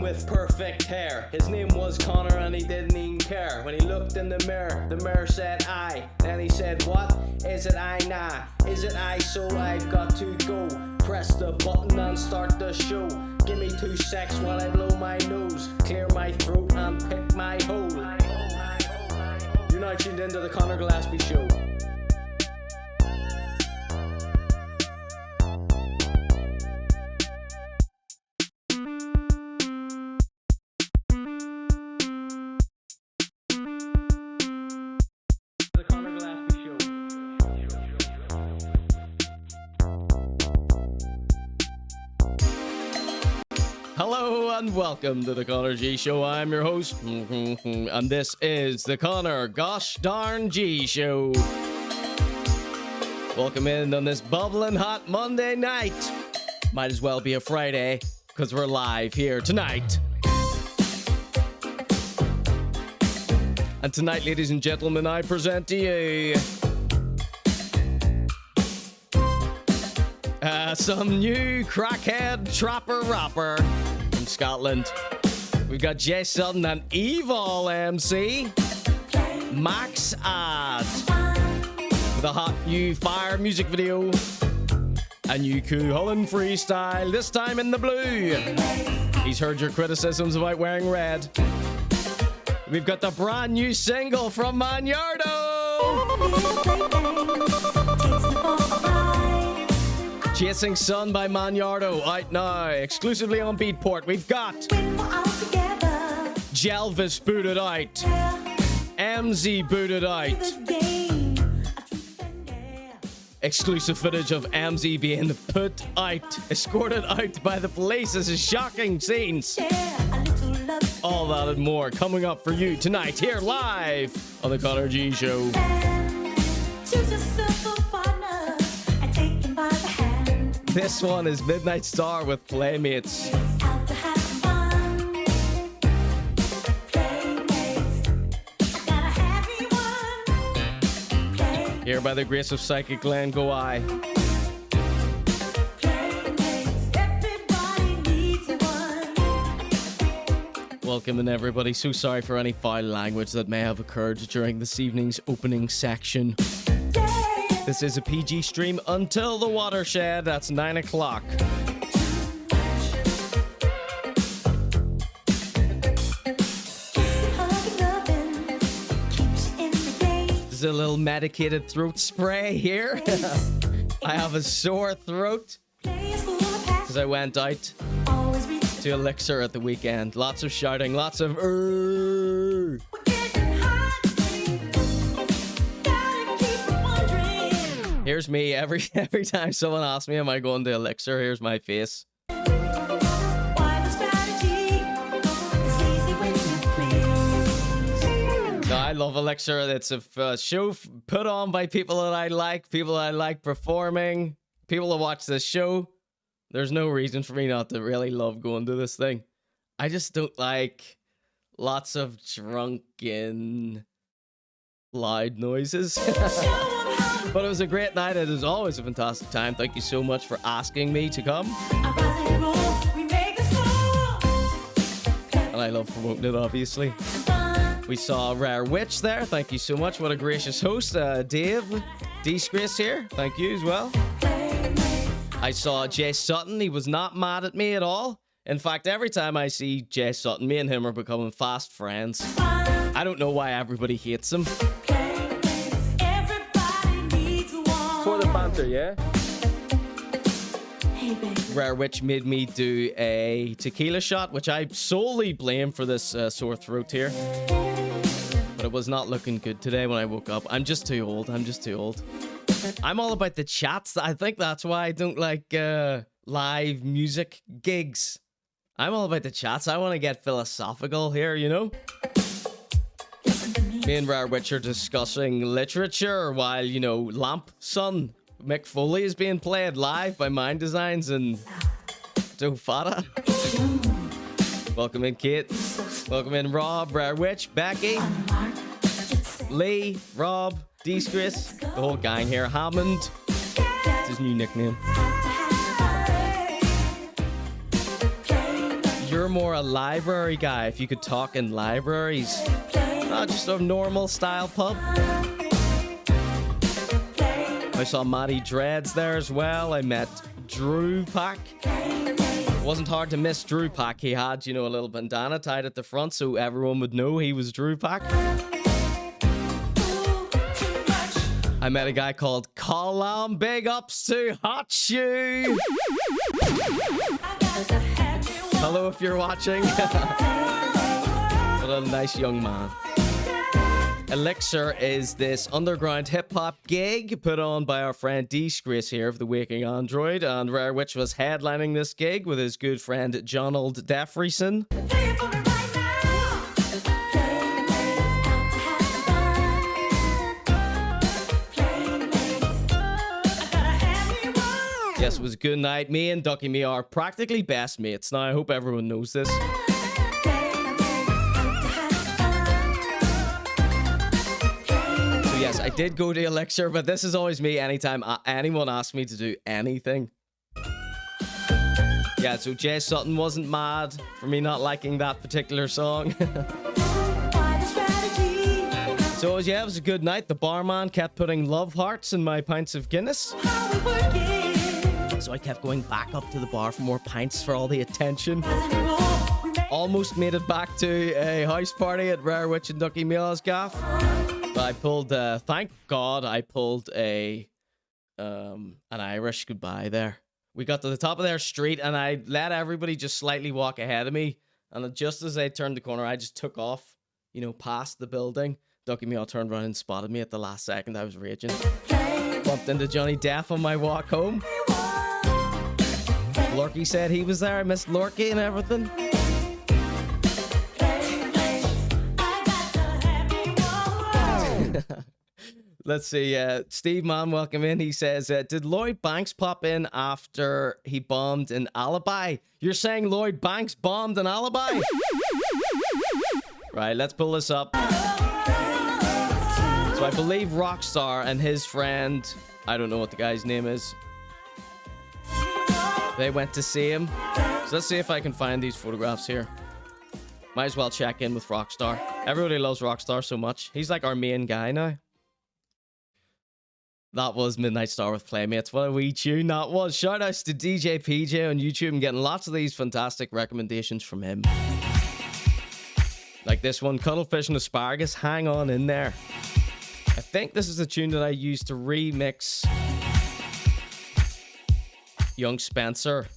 with perfect hair. His name was Connor and he didn't even care. When he looked in the mirror said I. Then he said, what? Is it I? Nah. Is it I? So I've got to go. Press the button and start the show. Give me 2 secs while I blow my nose, clear my throat and pick my hole. You're now tuned into the ConorGShow show. Hello and welcome to the ConorG Show. I'm your host, and this is the ConorG Show. Welcome in on this bubbling hot Monday night. Might as well be a Friday, because we're live here tonight. And tonight, ladies and gentlemen, I present to you some new crackhead trapper rapper from Scotland. We've got Jay Sutton and Evol MC Maxxad with a hot new fire music video. A new cool Hullen Freestyle, this time in the blue. He's heard your criticisms about wearing red. We've got the brand new single from Manyardo, Chasing Sun by Manyardo, out now, exclusively on Beatport. We've got Jelvis Booted Out, Emmzy Booted Out, exclusive footage of Emmzy being put out, escorted out by the police. This is shocking scenes. All that and more coming up for you tonight here live on the ConorG Show. This one is Midnight Star with Playmates. Here by the grace of Psychic Glenn, go I. Welcome in, everybody. So sorry for any foul language that may have occurred during this evening's opening section. This is a PG stream until the watershed. That's 9 o'clock. This is a little medicated throat spray here. I have a sore throat because I went out to Elixir at the weekend. Lots of shouting, lots of Here's me every time someone asks me, am I going to Elixir? Here's my face. No, I love Elixir. It's a show put on by people that I like performing, people that watch this show. There's no reason for me not to really love going to this thing. I just don't like lots of drunken, loud noises. But it was a great night. It is always a fantastic time. Thank you so much for asking me to come. And I love promoting it, obviously. We saw Rare Witch there. Thank you so much. What a gracious host. Dave, Disgrace here. Thank you as well. I saw Jay Sutton. He was not mad at me at all. In fact, every time I see Jay Sutton, me and him are becoming fast friends. I don't know why everybody hates him. For the banter, yeah? Hey, Rare Witch made me do a tequila shot, which I solely blame for this sore throat here. But it was not looking good today when I woke up. I'm just too old. I'm all about the chats. I think that's why I don't like live music gigs. I'm all about the chats. I want to get philosophical here, you know? Me and Rare Witch are discussing literature while, you know, Lamp Son Mick Foley is being played live by Mind Designs and Dofada. Welcome in, Kate. Welcome in, Rob, Rare Witch, Becky, Lee, Rob, Disgrace, the whole gang here. Hammond. It's his new nickname. you're more a library guy, if you could talk in libraries, not just a normal style pub. I saw Matty Dreads there as well. I met Drew Pack. It wasn't hard to miss Drew Pack. He had, you know, a little bandana tied at the front so everyone would know he was Drew Pack. I met a guy called Colin. Big ups to Hot Shoe. Hello if you're watching. What a nice young man. Elixir is this underground hip-hop gig put on by our friend Disgrace here of the Waking Android, and Rare Witch was headlining this gig with his good friend Jonald Defreyson. Yes, it was a good night. Me and Ducky Me are practically best mates now. I hope everyone knows this. Yes, I did go to Elixir, but this is always me anytime anyone asks me to do anything. Yeah, so Jay Sutton wasn't mad for me not liking that particular song. So yeah, it was a good night. The barman kept putting love hearts in my pints of Guinness. So I kept going back up to the bar for more pints for all the attention. Almost made it back to a house party at Rare Witch and Ducky Meal's gaff. But I pulled, thank God I pulled an Irish goodbye there. We got to the top of their street and I let everybody just slightly walk ahead of me. And just as I turned the corner, I just took off, you know, past the building. Ducky Meal turned around and spotted me at the last second. I was raging. Bumped into Johnny Depp on my walk home. Lorky said he was there. I missed Lorky and everything. Let's see. Steve Mann, welcome in. He says, did Llyod Banks pop in after he bombed an Alibi? You're saying Llyod Banks bombed an Alibi? Right, let's pull this up. So I believe Rockstar and his friend, I don't know what the guy's name is, they went to see him. So let's see if I can find these photographs here. Might as well check in with Rockstar. Everybody loves Rockstar so much. He's like our main guy now. That was Midnight Star with Playmates. What a wee tune that was. Shout outs to DJ PJ on YouTube. I'm getting lots of these fantastic recommendations from him. Like this one, Cuttlefish and Asparagus. Hang on in there. I think this is the tune that I used to remix Young Spencer.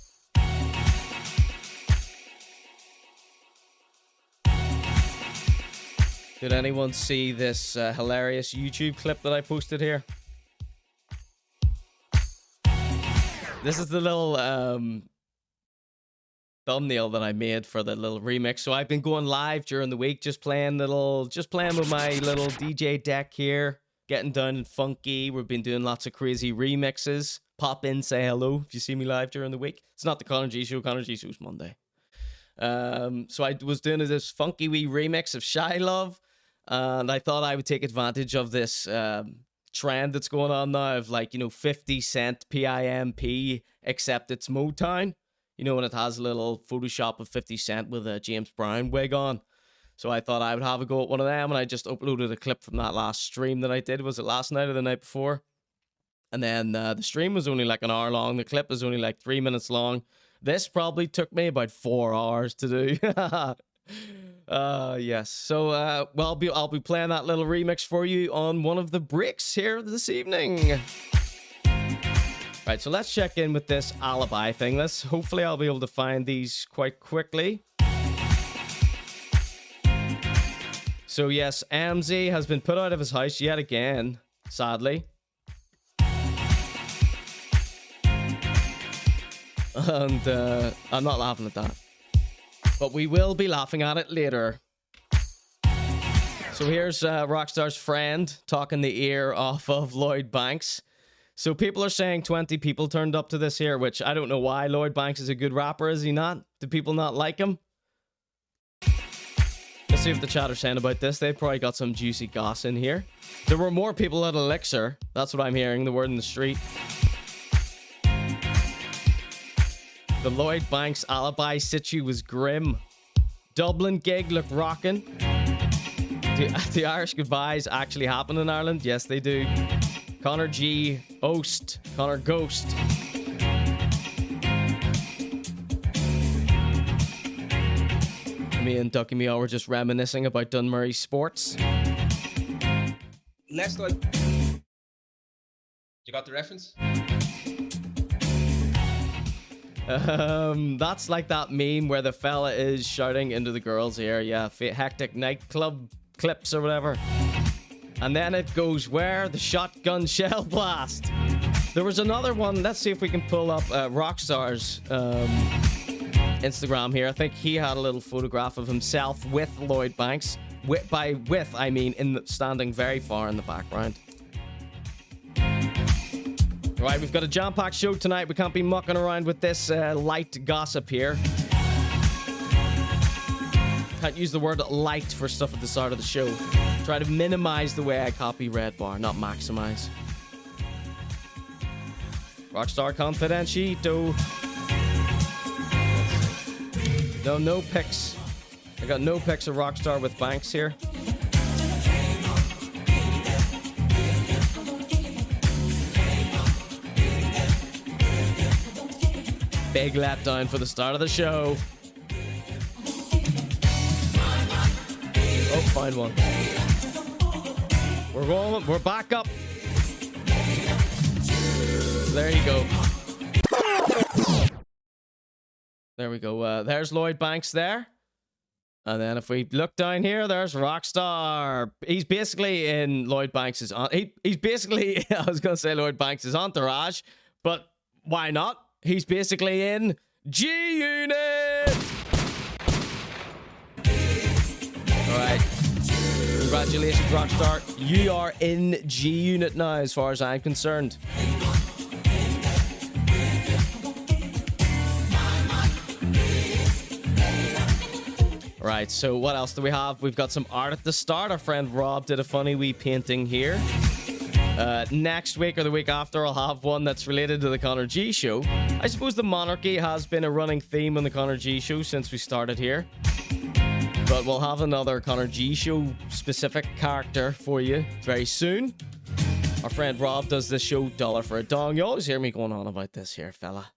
Did anyone see this hilarious YouTube clip that I posted here? This is the little thumbnail that I made for the little remix. So I've been going live during the week, just playing with my little DJ deck here, getting down and funky. We've been doing lots of crazy remixes. Pop in, say hello if you see me live during the week. It's not the ConorG Show. ConorG Show's Monday. So I was doing this funky wee remix of Shy Love, and I thought I would take advantage of this trend that's going on now of, like, you know, 50 Cent PIMP, except it's Motown. You know, when it has a little Photoshop of 50 Cent with a James Brown wig on. So I thought I would have a go at one of them, and I just uploaded a clip from that last stream that I did. Was it last night or the night before? And then the stream was only like an hour long. The clip was only like 3 minutes long. This probably took me about 4 hours to do. Yes. So, well, I'll be playing that little remix for you on one of the breaks here this evening. Right, so let's check in with this Alibi thing. Hopefully I'll be able to find these quite quickly. So yes, Emmzy has been put out of his house yet again, sadly. And I'm not laughing at that. But we will be laughing at it later. So here's Rockstar's friend talking the ear off of Llyod Banks. So people are saying 20 people turned up to this here, which I don't know why. Llyod Banks is a good rapper, is he not? Do people not like him? Let's see what the chat are saying about this. They've probably got some juicy goss in here. There were more people at Elixir. That's what I'm hearing, the word in the street. The Llyod Banks Alibi situ was grim. Dublin gig looked rocking. The Irish goodbyes actually happen in Ireland. Yes, they do. Conor.G, Oast, Conor Ghost. Me and Ducky Meow were just reminiscing about Dunmurry sports. Let's go. You got the reference? That's like that meme where the fella is shouting into the girl's ear. Yeah, hectic nightclub clips or whatever. And then it goes where? The shotgun shell blast. There was another one. Let's see if we can pull up Rockstar's Instagram here. I think he had a little photograph of himself with Llyod Banks. By with, I mean standing very far in the background. Right, we've got a jam-packed show tonight. We can't be mucking around with this light gossip here. Can't use the word light for stuff at the start of the show. Try to minimize the way I copy Red Bar, not maximize. Rockstar Confidentiito. No pics. I got no pics of Rockstar with Banks here. Big letdown for the start of the show. Oh, find one. We're rolling. We're back up. There you go. There we go. There's Llyod Banks there. And then if we look down here, there's Rockstar. He's basically in Llyod Banks'... He's basically... I was going to say Llyod Banks' entourage. But why not? He's basically in G-Unit. Alright. Congratulations, Rockstar. You are in G-Unit now, as far as I'm concerned. Right, so what else do we have? We've got some art at the start. Our friend Rob did a funny wee painting here. Next week or the week after, I'll have one that's related to the Conor.G show. I suppose the monarchy has been a running theme on the Conor.G show since we started here. But we'll have another Conor.G show specific character for you very soon. Our friend Rob does this show $1 for a Dong. You always hear me going on about this here, fella.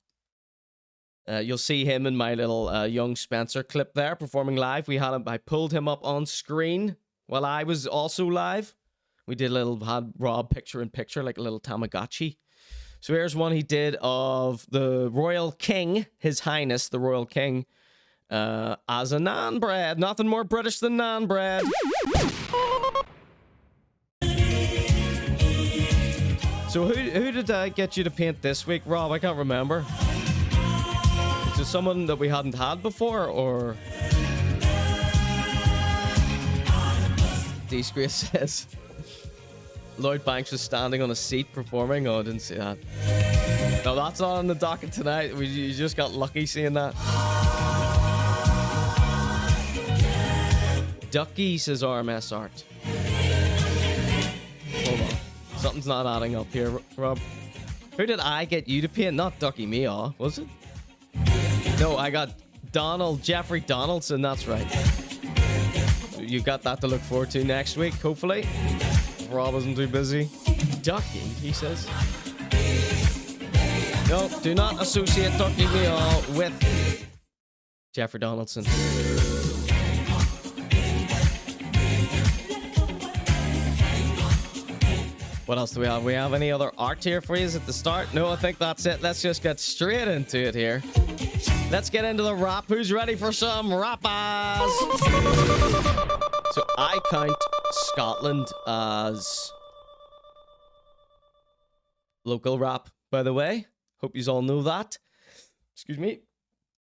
You'll see him in my little Young Spencer clip there performing live. I pulled him up on screen while I was also live. We did had Rob picture in picture, like a little Tamagotchi. So here's one he did of the Royal King, His Highness, the Royal King, as a naan bread. Nothing more British than naan bread. So who did I get you to paint this week, Rob? I can't remember. Is it someone that we hadn't had before, or... Disgrace says... Llyod Banks was standing on a seat performing. Oh, I didn't see that. No, that's not on the docket tonight. You just got lucky seeing that. Ducky says RMS art. Hold on. Something's not adding up here, Rob. Who did I get you to paint? Not Ducky Meow, was it? No, I got Jeffrey Donaldson. That's right. You got that to look forward to next week, hopefully. Rob isn't too busy. Ducky, he says. No, do not associate Ducky Meow with Jeffrey Donaldson. What else do we have? We have any other art here for you at the start? No, I think that's it. Let's just get straight into it here. Let's get into the rap. Who's ready for some rappers? So I count Scotland as local rap, by the way. Hope you all know that. Excuse me.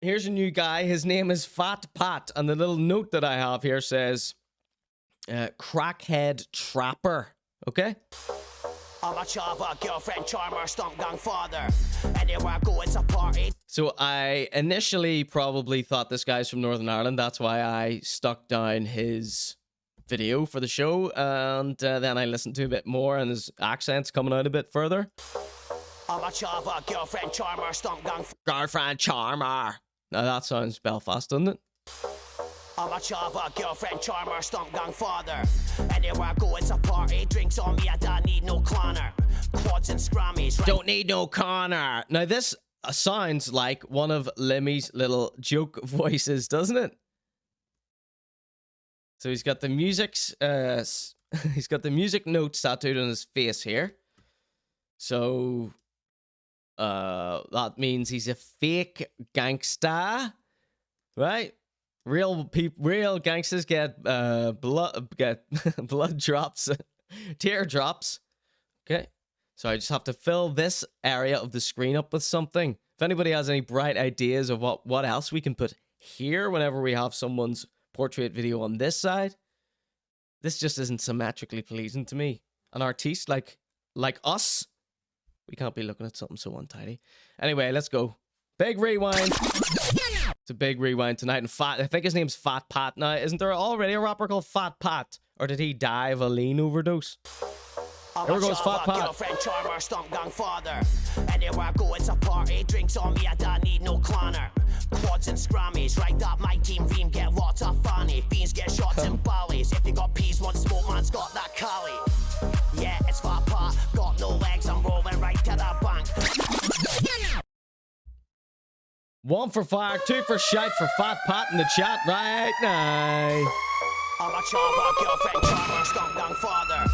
Here's a new guy. His name is Fat Pat. And the little note that I have here says, crackhead trapper. Okay? I'm a chopper, girlfriend, charmer, stomp gang father. Anywhere I go, it's a party. So I initially probably thought this guy's from Northern Ireland. That's why I stuck down his video for the show. And then I listened to a bit more and his accent's coming out a bit further. I'm a chopper, girlfriend charmer, stomp gang. Girlfriend charmer. Now that sounds Belfast, doesn't it? I'm a chopper, girlfriend charmer, stomp gang father. Anywhere I go, it's a party. Drinks on me, I don't need no Connor. Quads and scrammies. Right? Don't need no Connor. Now this sounds like one of Limmy's little joke voices, doesn't it? So he's got the music's he's got the music notes tattooed on his face here. So that means he's a fake gangsta, right? Real gangsters get blood drops, teardrops. Okay, so I just have to fill this area of the screen up with something. If anybody has any bright ideas of what else we can put here whenever we have someone's portrait video on this side, this just isn't symmetrically pleasing to me. An artiste like us, we can't be looking at something so untidy. Anyway, let's go. Big rewind. It's a big rewind tonight. And I think his name's Fat Pat. Now, isn't there already a rapper called Fat Pat? Or did he die of a lean overdose? Here goes Fat Pat. Girlfriend charmer, stomp gang father. Anywhere I go, it's a party. Drinks on me, I don't need no Connor. Quads and scrammies, right up my team Veeam, get lots of funny. Fiends get shots and ballies. If you got peas, want smoke, man's got that Cali. Yeah, it's Fat Pat. Got no legs, I'm rolling right to the bank. 1 for fire, 2 for shite for Fat Pat in the chat right now. I'm a chopper, girlfriend charmer, stomp gang father.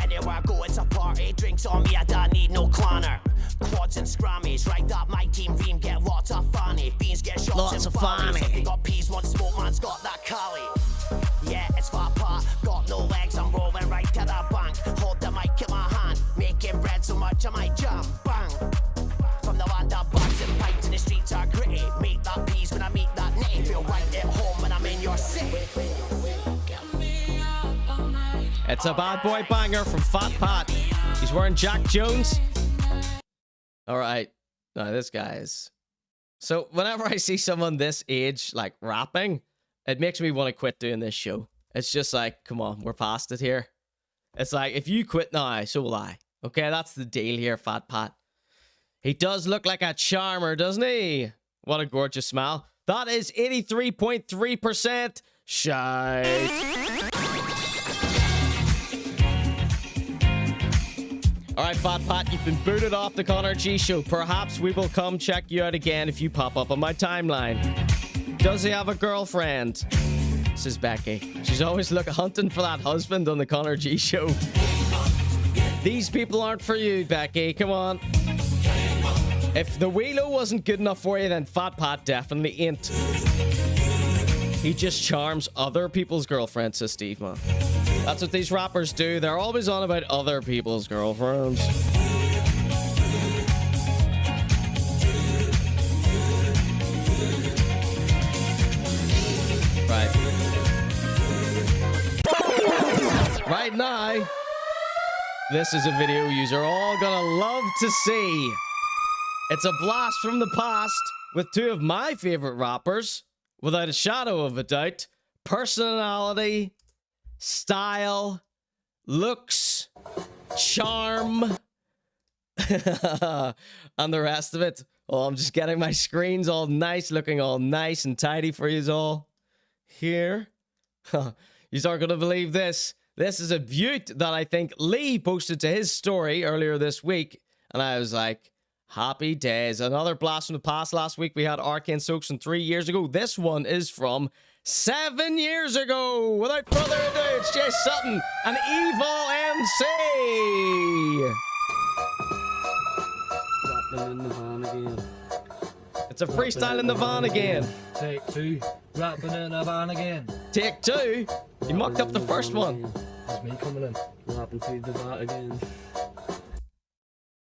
Anywhere I go, it's a party. Drinks on me, I don't need no Connor. Quads and scrammies, right up my team Veeam, get lots of funny. Fiends get shots Lots and of ballies. funny. If you got peas, want smoke, man's got that Cali. Yeah, it's Fat Pat. Got no legs, I'm rolling right to the bank. Hold the mic in my hand, making bread so much I might jump. Bang. From the land of bags and pipes in the streets are gritty. Make that peas when I meet that nitty. Feel right at home when I'm in your city. It's a bad boy banger from Fat Pat. He's wearing Jack Jones. All right. Now, this guy is... So, whenever I see someone this age, like, rapping, it makes me want to quit doing this show. It's just like, come on, we're past it here. It's like, if you quit now, so will I. Okay, that's the deal here, Fat Pat. He does look like a charmer, doesn't he? What a gorgeous smile. That is 83.3% shite. All right, Fat Pat, you've been booted off the Conor.G show. Perhaps we will come check you out again if you pop up on my timeline. Does he have a girlfriend? This is Becky. She's always hunting for that husband on the Conor.G show. These people aren't for you, Becky. Come on. If the wheelo wasn't good enough for you, then Fat Pat definitely ain't. He just charms other people's girlfriends, says Steve, man. That's what these rappers do. They're always on about other people's girlfriends. Right. Right now, this is a video you're all gonna love to see. It's a blast from the past with two of my favorite rappers, without a shadow of a doubt. Personality, style, looks, charm, and the rest of it. Oh, I'm just getting my screens all nice, looking all nice and tidy for you all here. You aren't going to believe this. This is a beaut that I think Lee posted to his story earlier this week, and I was like, happy days. Another blast from the past. Last week we had Arcane Soaks from 3 years ago. This one is from 7 years ago. Without further ado, it's Jay Sutton and Evol MC. Rapping in the van again. It's a freestyle in the van again. Take 2. Rapping in the van again. Take 2. You mucked up the first one. It's me coming in. Rapping to the van again.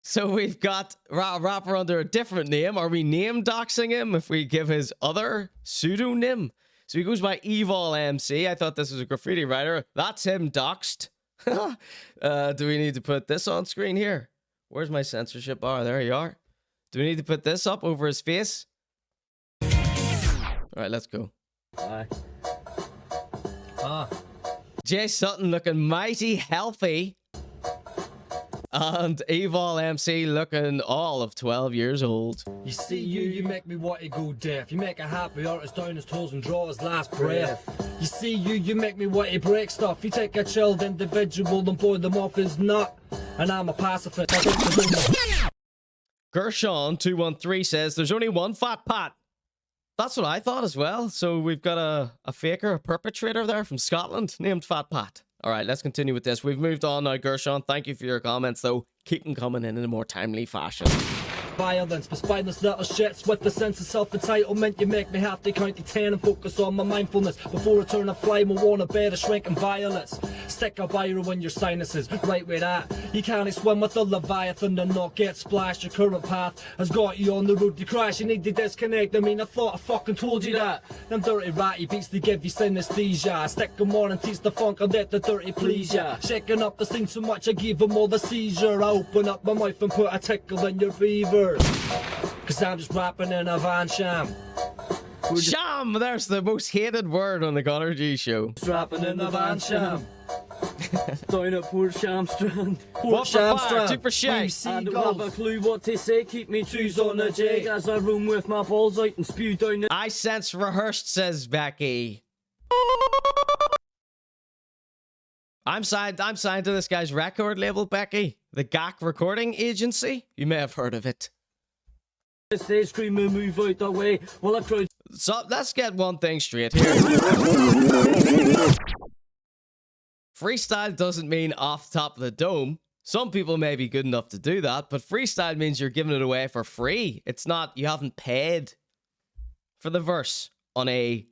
So we've got a rapper under a different name. Are we name doxing him if we give his other pseudonym? So he goes by Evol MC. I thought this was a graffiti writer. That's him doxed. Do we need to put this on screen here? Where's my censorship bar? There you are. Do we need to put this up over his face? All right, let's go. Aye. Jay Sutton looking mighty healthy. And Evol MC looking all of 12 years old. You see, you make me want to go deaf. You make a happy artist down his toes and draw his last breath. You see, you make me want to break stuff. You take a chilled individual and blow them off his nut. And I'm a pacifist. Gershon213 says there's only one fat Pat. That's what I thought as well. So we've got a faker, a perpetrator there from Scotland named Fat Pat. All right, let's continue with this. We've moved on now, Gershon. Thank you for your comments, though. Keep them coming in a more timely fashion. Violence, but spineless little shits with the sense of self-entitlement. You make me have to count to 10 and focus on my mindfulness before I turn a flame. I want a bed of shrinking violets. Stick a biro in your sinuses, right where that. You can't swim with the Leviathan and not get splashed. Your current path has got you on the road to crash. You need to disconnect. I mean, I thought I fucking told you that. Them dirty ratty beats, they give you synesthesia. Stick them on and teach the funk and let the dirty please ya. Shaking up the scene so much I give them all the seizure. I open up my mouth and put a tickle in your beaver. Cause I'm just rapping in a van sham. Sham! There's the most hated word on the ConorG show. Just rapping in the van sham. Down at Port Shamstrand. What for fire? Two for shite. I don't have a clue what to say. Keep me twos on the jig as I roam with my balls out and spew down the... I sense rehearsed, says Becky. I'm signed to this guy's record label, Becky. The GAC Recording Agency. You may have heard of it. They scream and move out that way while I crowd. So let's get one thing straight here. Freestyle doesn't mean off the top of the dome. Some people may be good enough to do that, but freestyle means you're giving it away for free. It's not, you haven't paid for the verse on a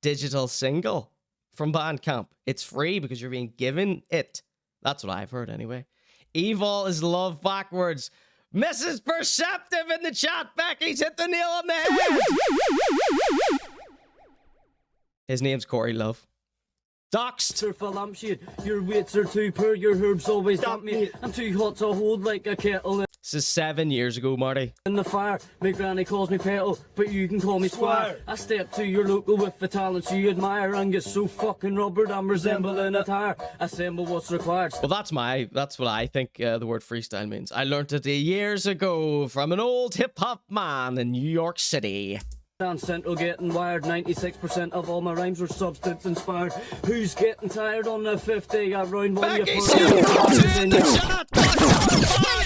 digital single from Bandcamp. It's free because you're being given it. That's what I've heard anyway. Evol is love backwards. Mrs. Perceptive in the chat. Becky's hit the nail on the head. His name's Corey Love. Doxed. Sir Phalampshade, your weights are too poor, your herbs always dump me. I'm too hot to hold like a kettle This is 7 years ago, Marty. in the fire. My granny calls me petal, but you can call me squire. I step to your local with the talents you admire and get so fucking rubbered I'm resembling a tire. Assemble what's required. Well, that's what I think the word freestyle means. I learned it years ago from an old hip-hop man in New York City. Down Central getting wired, 96% of all my rhymes were substance inspired. Who's getting tired on the 50? I round one. Becky, in the chat!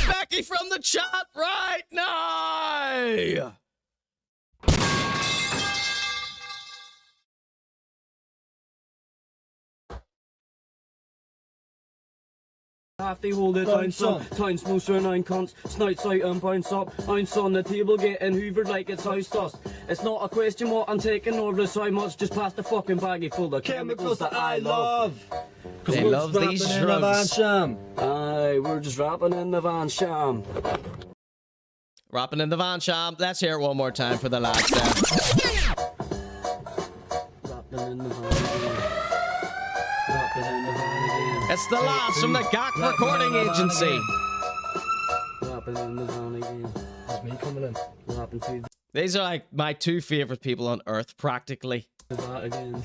Becky from the chat right now! Have to hold it down, son. Town's most renowned cunts. Snouts out and bounce up. Ounce on the table, getting hoovered like it's house dust. It's not a question what I'm taking, or just how much. Just pass the fucking baggie full of chemicals that I love. Cause they love these drugs. Aye, we're just rapping in the van sham. Rapping in the van sham. Let's hear it one more time for the lads there. Rapping in the van again. Rapping in the van again. It's the lads from the GAC Recording Agency. Rapping in the van again. It's me coming in. Rapping to These are like my two favorite people on earth, practically. the van again.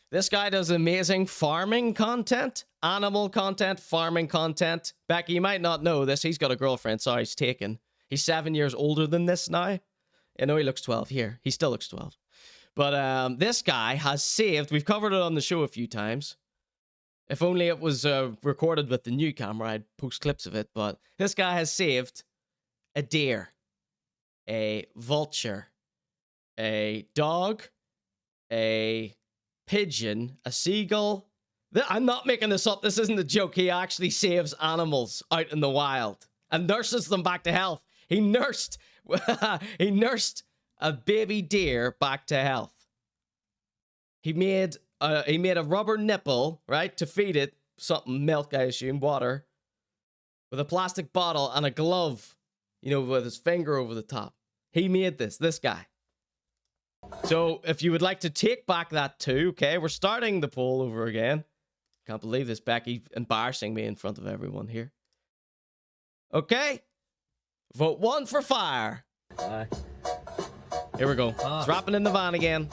This guy does amazing farming content, animal content, farming content. Becky, you might not know this. He's got a girlfriend. Sorry, he's taken. He's 7 years older than this now. I know he looks 12 here. He still looks 12. But this guy has saved. We've covered it on the show a few times. If only it was recorded with the new camera, I'd post clips of it. But this guy has saved a deer, a vulture, a dog, a pigeon, a seagull. I'm not making this up. This isn't a joke. He actually saves animals out in the wild and nurses them back to health. He nursed a baby deer back to health. He made a rubber nipple, right, to feed it something, milk, I assume, water, with a plastic bottle and a glove, you know, with his finger over the top. He made this guy. So if you would like to take back that too, okay, we're starting the poll over again. Can't believe this, Becky, embarrassing me in front of everyone here. Okay, vote 1 for fire. Aye. Here we go. It's rapping in the van again.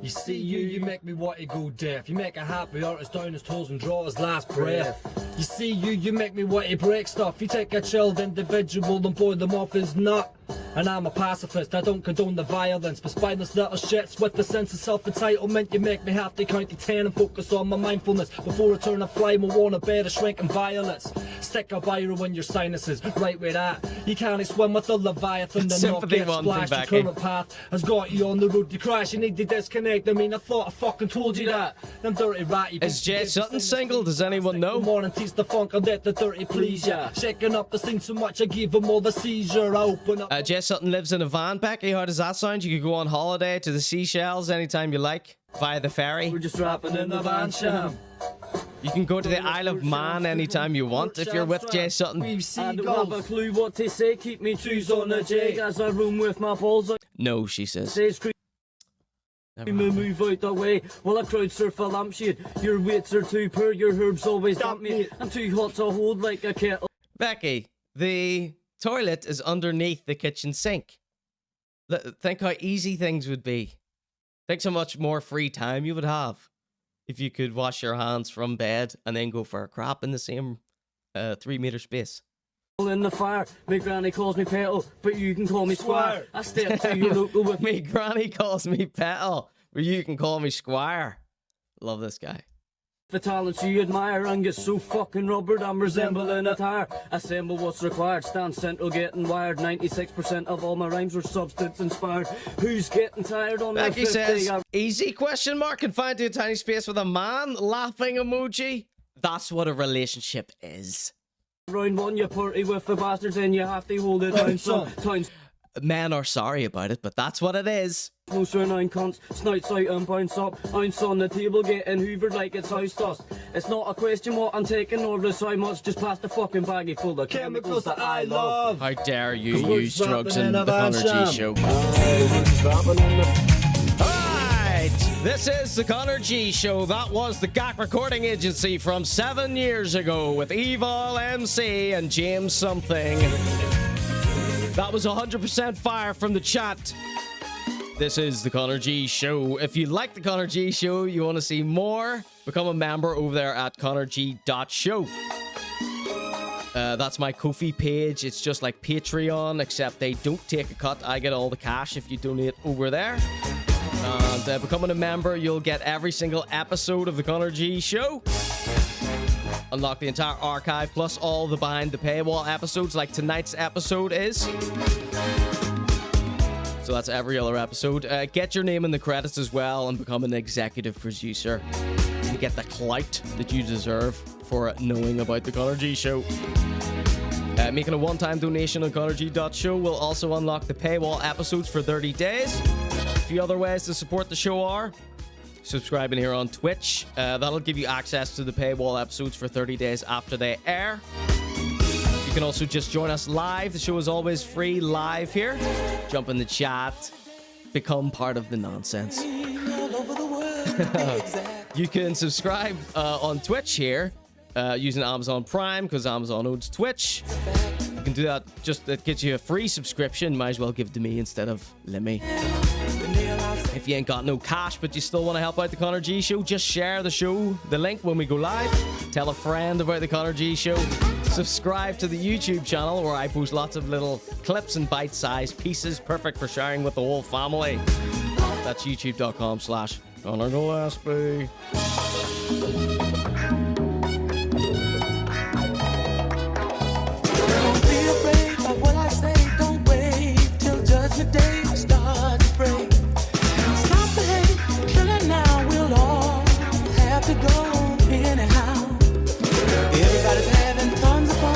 You see, you make me want to go deaf. You make a happy artist down his toes and draw his last breath. You see, you make me want to break stuff. You take a chilled individual and boil them off his nut. And I'm a pacifist, I don't condone the violence, but spineless little shits with the sense of self-entitlement. You make me have to count to 10 and focus on my mindfulness before I turn a flame. I want a bed of shrinking violets. Stick a biro in your sinuses, right with that. You can't swim with the Leviathan and not get splashed. Your current path has got you on the road to crash. You need to disconnect. I mean, I thought I fucking told you that. Them dirty ratty. Is Jay Sutton single? Does anyone know? Morning tease the funk and let the dirty please ya. Shaking up the scene so much I give them all the seizure. I open up. Jay Sutton lives in a van. Becky, how does that sound? You could go on holiday to the Seychelles anytime you like via the ferry. We're just rapping in the van, sham. You can go to the Isle of Man anytime you want if you're with Jay Sutton. I don't have a clue what to say. Keep me twos on the jig as I room with my balls. No, she says. Move out the way while I crowd surf a lampshade. Your weights are too poor, your herbs always dump me. I'm too hot to hold like a kettle. Becky, the toilet is underneath the kitchen sink. Think how easy things would be. Think how much more free time you would have if you could wash your hands from bed and then go for a crap in the same 3-meter space. In the fire, my granny calls me Petal, but you can call me Squire. I step to your local with me. Granny calls me Petal, but you can call me Squire. Love this guy. The talents you admire and get so fucking rubbered I'm resembling a tire. Assemble what's required, stand central getting wired. 96% of all my rhymes were substance inspired. Who's getting tired on Becky their 50? says, easy question mark, confined to a tiny space with a man, laughing emoji. That's what a relationship is. Round one, you party with the bastards and you have to hold it down sometimes. Men are sorry about it, but that's what it is. Most renowned cunts, snouts out and bounce up. Ounce on the table, getting hoovered like it's house dust. It's not a question what I'm taking or just how much, just past the fucking baggie full of chemicals that I love. How dare you use drugs in the Conor.G show. Alright, this is the Conor.G show. That was the GAC recording agency from 7 years ago with Evol MC and James something. That was 100% fire from the chat. This is the Conor.G show. If you like the Conor.G show, you want to see more, become a member over there at conorg.show. That's my Ko-fi page. It's just like Patreon, except they don't take a cut. I get all the cash if you donate over there. And becoming a member, you'll get every single episode of the Conor.G show. Unlock the entire archive, plus all the behind the paywall episodes like tonight's episode is. So that's every other episode. Get your name in the credits as well and become an executive producer to get the clout that you deserve for knowing about the Conor.G show. Making a one-time donation on conorg.show will also unlock the paywall episodes for 30 days. A few other ways to support the show are subscribing here on Twitch. That'll give you access to the paywall episodes for 30 days after they air. You can also just join us live. The show is always free live here. Jump in the chat. Become part of the nonsense. You can subscribe on Twitch here using Amazon Prime because Amazon owns Twitch. You can do that. Just that gets you a free subscription. Might as well give it to me instead of Lemmy. If you ain't got no cash but you still want to help out the Conor.G show, just share the show, the link when we go live. Tell a friend about the Conor.G show. Subscribe to the YouTube channel where I post lots of little clips and bite-sized pieces perfect for sharing with the whole family. That's youtube.com/ConorGillespie.